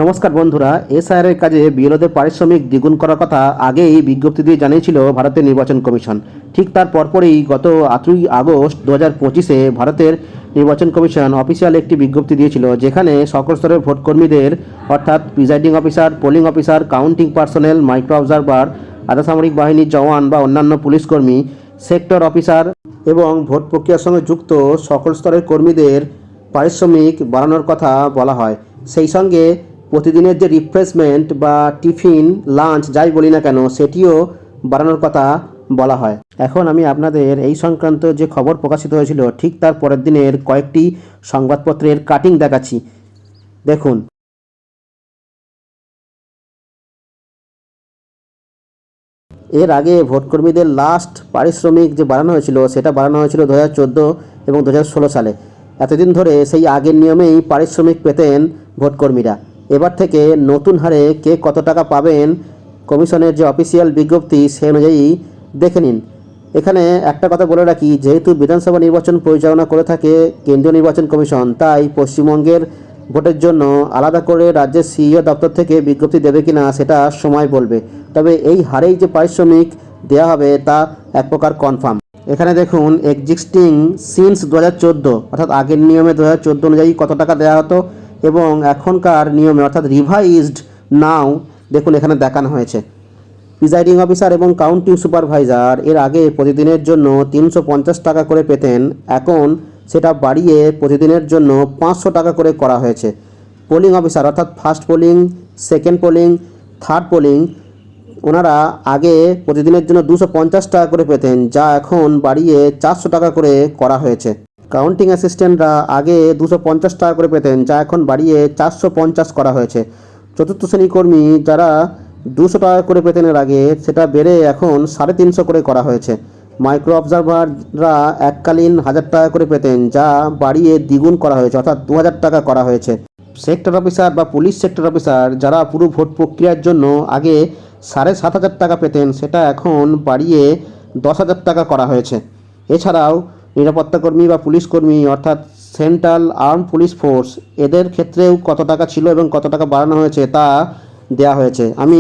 নমস্কার বন্ধুরা, এসআইআরের কাজে বিএলওদের পারিশ্রমিক দ্বিগুণ করার কথা আগেই বিজ্ঞপ্তি দিয়ে জানিয়েছিল ভারতের নির্বাচন কমিশন। ঠিক তার পরপরই গত 8ই আগস্ট 2025-এ ভারতের নির্বাচন কমিশন অফিসিয়াল একটি বিজ্ঞপ্তি দিয়েছিল, যেখানে সকল স্তরের ভোটকর্মীদের অর্থাৎ presiding officer, polling officer, counting personnel, micro observer, আধাসামরিক বাহিনীর জওয়ান বা অন্যান্য পুলিশ কর্মী, সেক্টর অফিসার এবং ভোট প্রক্রিয়ার সঙ্গে যুক্ত সকল স্তরের কর্মীদের পারিশ্রমিক বাড়ানোর কথা বলা হয়। সেই সঙ্গে প্রতিদিনের যে রিফ্রেশমেন্ট বা টিফিন, লাঞ্চ যাই বলি না কেন, সেটিও বাড়ানোর কথা বলা হয়। এখন আমি আপনাদের এই সংক্রান্ত যে খবর প্রকাশিত হয়েছিল ঠিক তার পরের দিনের কয়েকটি সংবাদপত্রের কাটিং দেখাচ্ছি, দেখুন। এর আগে ভোটকর্মীদের লাস্ট পারিশ্রমিক যে বাড়ানো হয়েছিল সেটা বাড়ানো হয়েছিল 2014 এবং 2016 সালে। এতদিন ধরে সেই আগের নিয়মেই পারিশ্রমিক পেতেন ভোটকর্মীরা। এবার থেকে নতুন হারে কে কত টাকা পাবেন, কমিশনের যে অফিসিয়াল বিজ্ঞপ্তি সে অনুযায়ী দেখে নিন। এখানে একটা কথা বলে রাখি, যেহেতু বিধানসভা নির্বাচন পরিচালনা করে থাকে কেন্দ্রীয় নির্বাচন কমিশন, তাই পশ্চিমবঙ্গের ভোটের জন্য আলাদা করে রাজ্যের সিইও দপ্তর থেকে বিজ্ঞপ্তি দেবে কিনা সেটা সময় বলবে। তবে এই হারেই যে পারিশ্রমিক দেওয়া হবে তা এক প্রকার কনফার্ম। এখানে দেখুন, এক্সিস্টিং সিন্স 2014, অর্থাৎ আগের নিয়মে 2014 অনুযায়ী কত টাকা দেওয়া হতো এবং এখনকার নিয়মে অর্থাৎ রিভাইজড নাও দেখুন এখানে দেখানো হয়েছে। প্রিজাইডিং অফিসার এবং কাউন্টিং সুপারভাইজার এর আগে প্রতিদিনের জন্য 350 টাকা করে পেতেন, এখন সেটা বাড়িয়ে প্রতিদিনের জন্য 500 টাকা করে করা হয়েছে। পোলিং অফিসার অর্থাৎ first polling, second polling, third polling, ওনারা আগে প্রতিদিনের জন্য 250 টাকা করে পেতেন, যা এখন বাড়িয়ে 400 টাকা করে করা হয়েছে। কাউন্টিং অ্যাসিস্ট্যান্টরা আগে 250 টাকা করে পেতেন, যা এখন বাড়িয়ে 450 করা হয়েছে। চতুর্থ শ্রেণী কর্মী যারা 200 টাকা করে পেতেন এর আগে, সেটা বেড়ে এখন 350 করে করা হয়েছে। মাইক্রো অবজারভাররা এককালীন 1000 টাকা করে পেতেন, যা বাড়িয়ে দ্বিগুণ করা হয়েছে, অর্থাৎ 2000 টাকা করা হয়েছে। সেক্টর অফিসার বা পুলিশ সেক্টর অফিসার যারা পুরো ভোট প্রক্রিয়ার জন্য আগে 7500 টাকা পেতেন, সেটা এখন বাড়িয়ে 10,000 টাকা করা হয়েছে। এছাড়াও নিরাপত্তা কর্মী বা পুলিশ কর্মী অর্থাৎ সেন্ট্রাল আর্ম পুলিশ ফোর্স, এদের ক্ষেত্রেও কত টাকা ছিল এবং কত টাকা বাড়ানো হয়েছে তা দেওয়া হয়েছে। আমি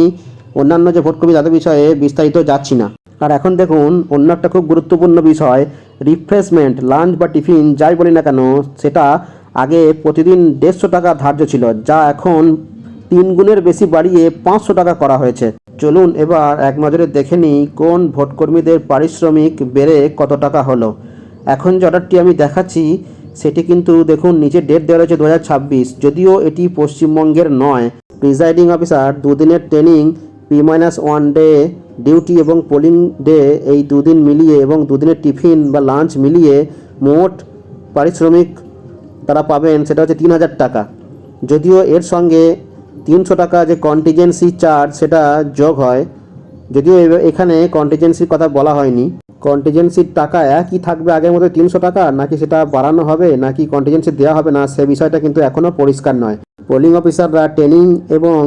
অন্যান্য যে ভোটকর্মী তাদের বিষয়ে বিস্তারিত যাচ্ছি না। আর এখন দেখুন অন্য একটা খুব গুরুত্বপূর্ণ বিষয়, রিফ্রেশমেন্ট, লাঞ্চ বা টিফিন যাই বলি না কেন, সেটা আগে প্রতিদিন 150 টাকা ধার্য ছিল, যা এখন 3 গুণের বেশি বাড়িয়ে 500 টাকা করা হয়েছে। চলুন এবার এক নজরে দেখে নিই কোন ভোটকর্মীদের পারিশ্রমিক বেড়ে কত টাকা হলো। এখন যে অর্ডারটি আমি দেখাচ্ছি সেটি কিন্তু দেখুন নিচে ডেট দেওয়া রয়েছে 2026, যদিও এটি পশ্চিমবঙ্গের নয়। প্রিজাইডিং অফিসার 2 দিনের ট্রেনিং, P-1 ডে ডিউটি এবং পোলিং ডে, এই 2 দিন মিলিয়ে এবং 2 দিনের টিফিন বা লাঞ্চ মিলিয়ে মোট পারিশ্রমিক তারা পাবেন সেটা হচ্ছে 3000 টাকা। যদিও এর সঙ্গে 300 টাকা যে কন্টিজেন্সি চার্জ সেটা যোগ হয়, যদিও এখানে কন্টিজেন্সির কথা বলা হয়নি। কন্টিজেন্সির টাকা একই থাকবে আগের মতো 300 টাকা, নাকি সেটা বাড়ানো হবে, নাকি কন্টিজেন্সি দেওয়া হবে না, সে বিষয়টা কিন্তু এখনও পরিষ্কার নয়। পোলিং অফিসাররা ট্রেনিং এবং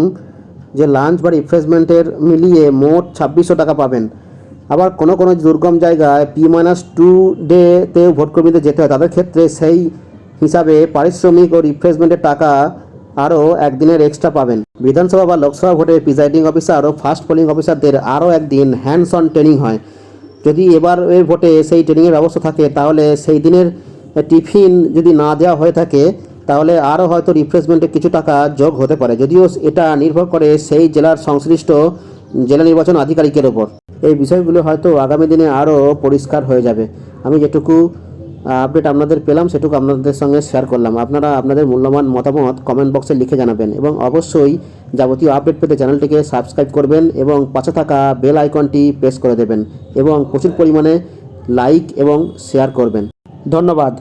যে লাঞ্চ বা রিফ্রেশমেন্টের মিলিয়ে মোট 2600 টাকা পাবেন। আবার কোনো কোনো দুর্গম জায়গায় P-2 ডেতেও ভোটকর্মীদের যেতে হয়, তাদের ক্ষেত্রে সেই হিসাবে পারিশ্রমিক ও রিফ্রেশমেন্টের টাকা আরও একদিনের এক্সট্রা পাবেন। বিধানসভা বা লোকসভা ভোটে প্রিজাইডিং অফিসার ও ফার্স্ট পোলিং অফিসারদের আরও একদিন হ্যান্ডস অন ট্রেনিং হয়। যদি এবার এর ভোটে সেই ট্রেনিংয়ের ব্যবস্থা থাকে, তাহলে সেই দিনের টিফিন যদি না দেওয়া হয়ে থাকে, তাহলে আরও হয়তো রিফ্রেশমেন্টে কিছু টাকা যোগ হতে পারে, যদিও এটা নির্ভর করে সেই জেলার সংশ্লিষ্ট জেলা নির্বাচন আধিকারিকের ওপর। এই বিষয়গুলো হয়তো আগামী দিনে আরও পরিষ্কার হয়ে যাবে। আমি যেটুকু আপডেট আপনাদের পেলাম সেটুকু আপনাদের সঙ্গে শেয়ার করলাম। আপনারা আপনাদের মূল্যবান মতামত কমেন্ট বক্সে লিখে জানাবেন এবং অবশ্যই যাবতীয় আপডেট পেতে চ্যানেলটিকে সাবস্ক্রাইব করবেন এবং পাশে থাকা বেল আইকনটি প্রেস করে দেবেন এবং প্রচুর পরিমাণে লাইক এবং শেয়ার করবেন। ধন্যবাদ।